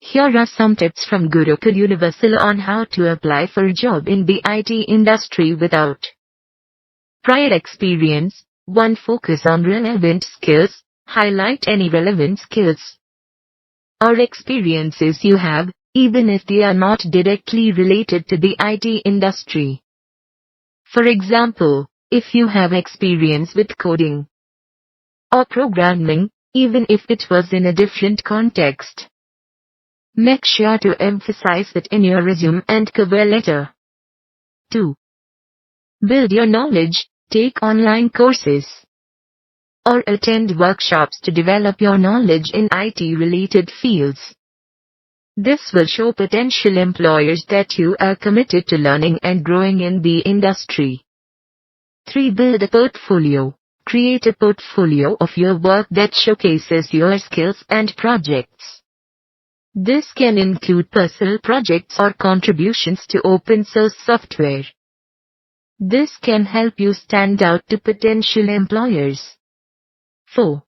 Here are some tips from Gurukul Universal on how to apply for a job in the IT industry without prior experience. 1. Focus on relevant skills. Highlight any relevant skills or experiences you have, even if they are not directly related to the IT industry. For example, if you have experience with coding or programming, even if it was in a different context, make sure to emphasize it in your resume and cover letter. 2. Build your knowledge. Take online courses or attend workshops to develop your knowledge in IT-related fields. This will show potential employers that you are committed to learning and growing in the industry. 3. Build a portfolio. Create a portfolio of your work that showcases your skills and projects. This can include personal projects or contributions to open source software. This can help you stand out to potential employers. 4.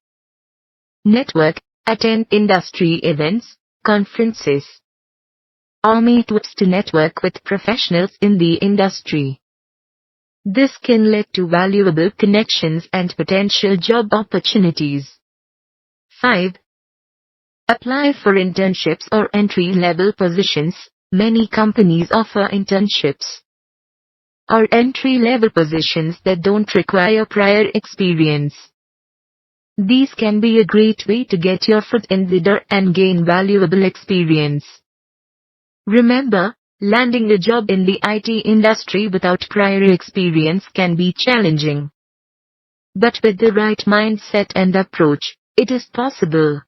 Network. Attend industry events, conferences, or meetups to network with professionals in the industry. This can lead to valuable connections and potential job opportunities. 5. Apply for internships or entry-level positions. Many companies offer internships or entry-level positions that don't require prior experience. These can be a great way to get your foot in the door and gain valuable experience. Remember, landing a job in the IT industry without prior experience can be challenging. But with the right mindset and approach, it is possible.